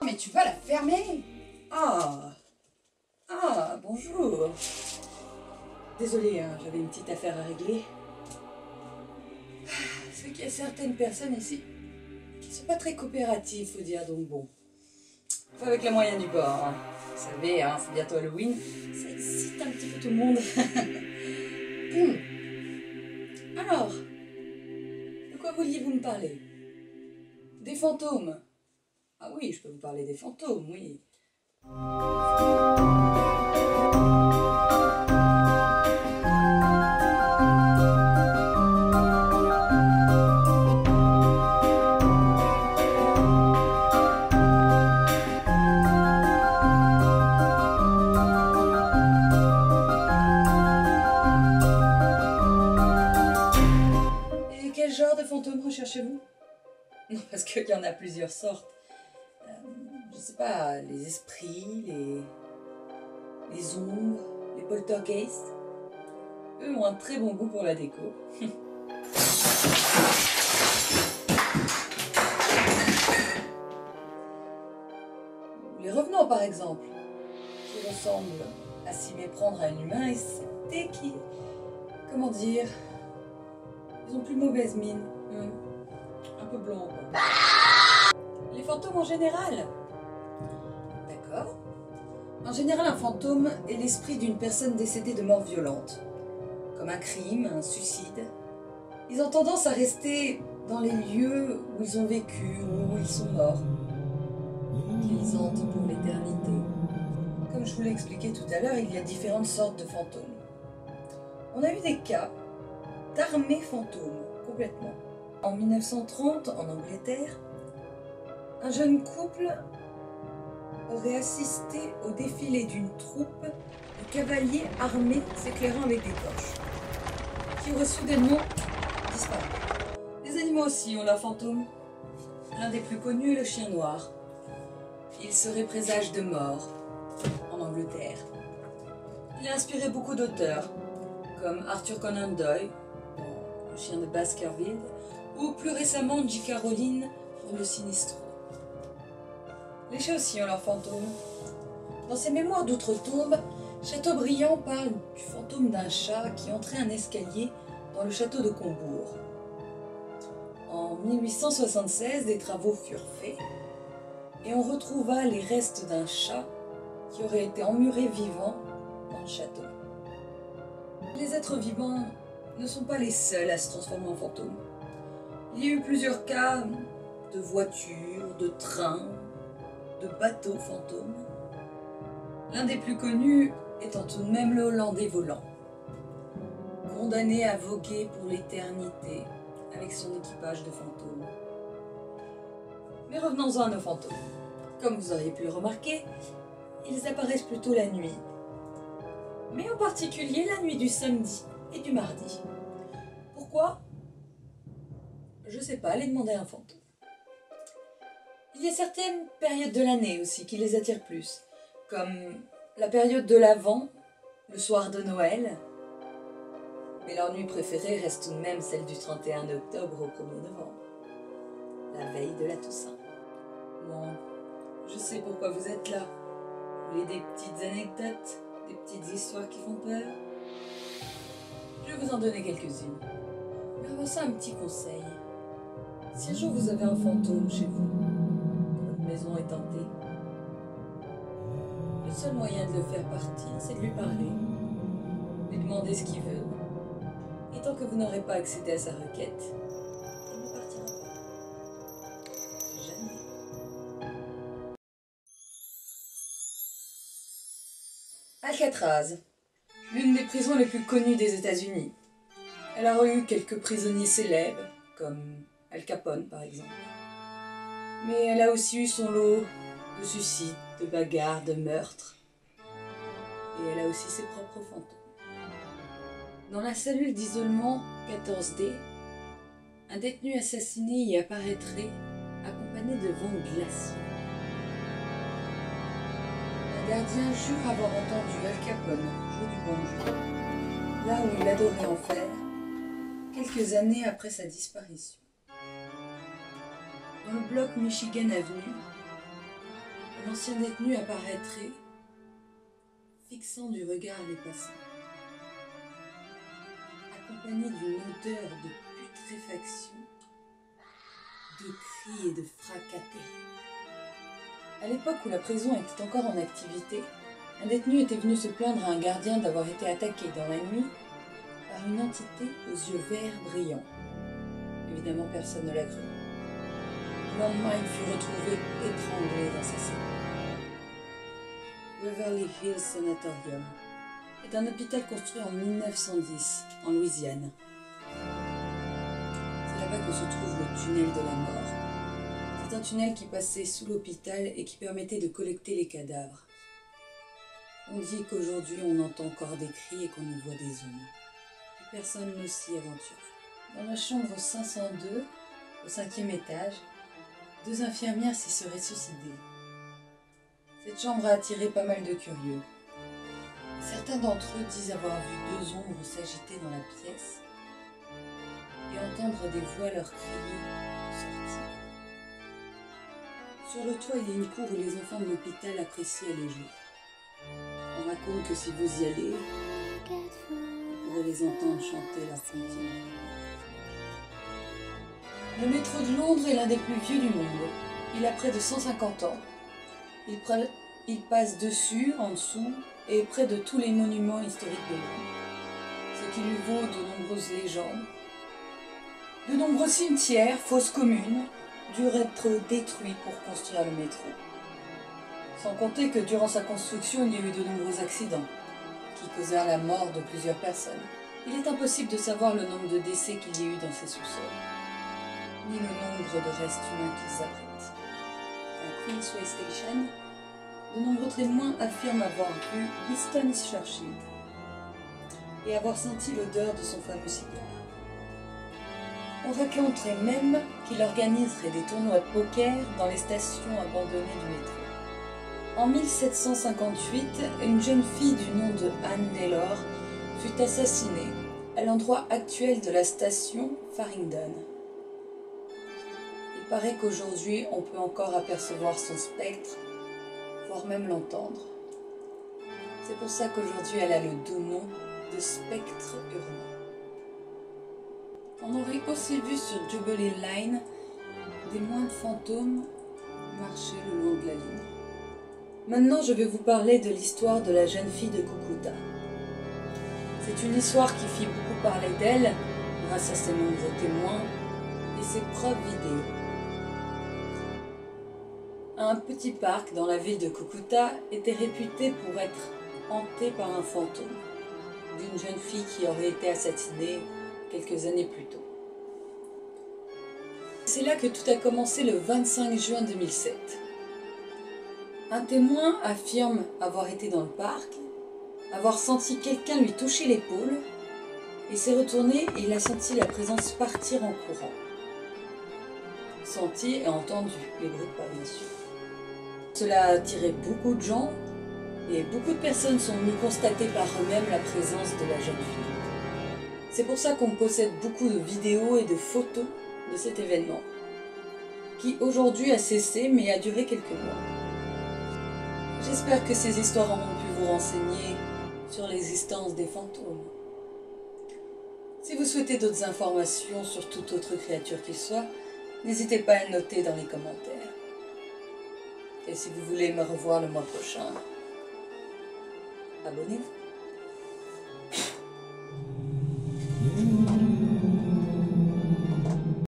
Mais tu vas la fermer. Ah, bonjour. Désolée, hein, j'avais une petite affaire à régler. C'est qu'il y a certaines personnes ici qui sont pas très coopératives, faut dire, donc bon. Enfin, avec les moyens du bord, hein. Vous savez, hein, c'est bientôt Halloween, ça excite un petit peu tout le monde. Alors, de quoi vouliez-vous me parler? Des fantômes? Ah oui, je peux vous parler des fantômes, oui. Et quel genre de fantômes recherchez-vous? Non, parce qu'il y en a plusieurs sortes. Je sais pas, les esprits, les ombres, les poltergeists. Eux ont un très bon goût pour la déco. Les revenants, par exemple, qui ressemblent à s'y méprendre à un humain et c'était qui... Comment dire? Ils ont plus mauvaise mine. Un peu blanc, quoi. Les fantômes en général. D'accord. En général, un fantôme est l'esprit d'une personne décédée de mort violente, comme un crime, un suicide. Ils ont tendance à rester dans les lieux où ils ont vécu, où ils sont morts, qu'ils hantent pour l'éternité. Comme je vous l'ai expliqué tout à l'heure, il y a différentes sortes de fantômes. On a eu des cas d'armées fantômes, complètement. En 1930, en Angleterre, un jeune couple aurait assisté au défilé d'une troupe de cavaliers armés s'éclairant avec des torches, qui aurait soudainement disparu. Les animaux aussi ont leurs fantômes. L'un des plus connus est le chien noir. Il serait présage de mort en Angleterre. Il a inspiré beaucoup d'auteurs, comme Arthur Conan Doyle, dans Le chien de Baskerville, ou plus récemment J.K. Rowling pour Le Sinistro. Les chats aussi ont leurs fantômes. Dans ses mémoires d'outre-tombe, Chateaubriand parle du fantôme d'un chat qui entrait un escalier dans le château de Combourg. En 1876, des travaux furent faits et on retrouva les restes d'un chat qui aurait été emmuré vivant dans le château. Les êtres vivants ne sont pas les seuls à se transformer en fantômes. Il y a eu plusieurs cas de voitures, de trains, de bateaux fantômes. L'un des plus connus étant tout de même le Hollandais volant, condamné à voguer pour l'éternité avec son équipage de fantômes. Mais revenons-en à nos fantômes. Comme vous auriez pu le remarquer, ils apparaissent plutôt la nuit, mais en particulier la nuit du samedi et du mardi. Pourquoi? Je sais pas, allez demander à un fantôme. Il y a certaines périodes de l'année aussi qui les attirent plus, comme la période de l'Avent, le soir de Noël. Mais leur nuit préférée reste tout de même celle du 31 octobre au 1er novembre, la veille de la Toussaint. Bon, je sais pourquoi vous êtes là. Vous voulez des petites anecdotes, des petites histoires qui font peur? Je vais vous en donner quelques-unes. Mais avant ça, un petit conseil. Si un jour vous avez un fantôme chez vous, votre maison est hantée, le seul moyen de le faire partir, c'est de lui parler, lui demander ce qu'il veut. Et tant que vous n'aurez pas accédé à sa requête, il ne partira pas. Jamais. Alcatraz, l'une des prisons les plus connues des États-Unis. Elle a eu quelques prisonniers célèbres, comme Al Capone par exemple. Mais elle a aussi eu son lot de suicides, de bagarres, de meurtres. Et elle a aussi ses propres fantômes. Dans la cellule d'isolement 14D, un détenu assassiné y apparaîtrait accompagné de vents glaciaux. Un gardien jure avoir entendu Al Capone jouer du banjo, là où il adorait en faire, quelques années après sa disparition. Dans le bloc Michigan Avenue, l'ancien détenu apparaîtrait, fixant du regard les passants, accompagné d'une odeur de putréfaction, de cris et de fracas terribles. À l'époque où la prison était encore en activité, un détenu était venu se plaindre à un gardien d'avoir été attaqué dans la nuit par une entité aux yeux verts brillants. Évidemment, personne ne l'a cru. Le lendemain, il fut retrouvé étranglé dans sa cellule. Waverly Hills Sanatorium est un hôpital construit en 1910 en Louisiane. C'est là-bas que se trouve le tunnel de la mort. C'est un tunnel qui passait sous l'hôpital et qui permettait de collecter les cadavres. On dit qu'aujourd'hui on entend encore des cris et qu'on y voit des ombres. Et personne ne s'y aventure. Dans la chambre 502, au 5e étage, 2 infirmières s'y seraient suicidées. Cette chambre a attiré pas mal de curieux. Certains d'entre eux disent avoir vu 2 ombres s'agiter dans la pièce et entendre des voix leur crier de sortir. Sur le toit, il y a une cour où les enfants de l'hôpital apprécient aller jouer. On raconte que si vous y allez, vous pourrez les entendre chanter leur continent. Le métro de Londres est l'un des plus vieux du monde. Il a près de 150 ans. Il passe dessus, en dessous, et près de tous les monuments historiques de Londres. Ce qui lui vaut de nombreuses légendes. De nombreux cimetières, fosses communes, durent être détruits pour construire le métro. Sans compter que durant sa construction, il y a eu de nombreux accidents qui causèrent la mort de plusieurs personnes. Il est impossible de savoir le nombre de décès qu'il y a eu dans ces sous-sols, ni le nombre de restes humains qu'ils abritent. À Queensway Station, de nombreux témoins affirment avoir vu Winston Churchill et avoir senti l'odeur de son fameux cigare. On raconterait même qu'il organiserait des tournois de poker dans les stations abandonnées du métro. En 1758, une jeune fille du nom de Anne Naylor fut assassinée à l'endroit actuel de la station Farringdon. Il paraît qu'aujourd'hui, on peut encore apercevoir son spectre, voire même l'entendre. C'est pour ça qu'aujourd'hui, elle a le doux nom de spectre hurlant. On aurait aussi vu sur Jubilee Line des moines fantômes marcher le long de la ligne. Maintenant, je vais vous parler de l'histoire de la jeune fille de Cucuta. C'est une histoire qui fit beaucoup parler d'elle grâce à ses nombreux témoins et ses preuves vidéo. Un petit parc dans la ville de Cucuta était réputé pour être hanté par un fantôme d'une jeune fille qui aurait été assassinée quelques années plus tôt. C'est là que tout a commencé le 25 juin 2007. Un témoin affirme avoir été dans le parc, avoir senti quelqu'un lui toucher l'épaule, et s'est retourné et il a senti la présence partir en courant. Senti et entendu, les bruits de pas bien sûr. Cela a attiré beaucoup de gens, et beaucoup de personnes sont venues constater par eux-mêmes la présence de la jeune fille. C'est pour ça qu'on possède beaucoup de vidéos et de photos de cet événement, qui aujourd'hui a cessé mais a duré quelques mois. J'espère que ces histoires auront pu vous renseigner sur l'existence des fantômes. Si vous souhaitez d'autres informations sur toute autre créature qu'il soit, n'hésitez pas à le noter dans les commentaires. Et si vous voulez me revoir le mois prochain, abonnez-vous.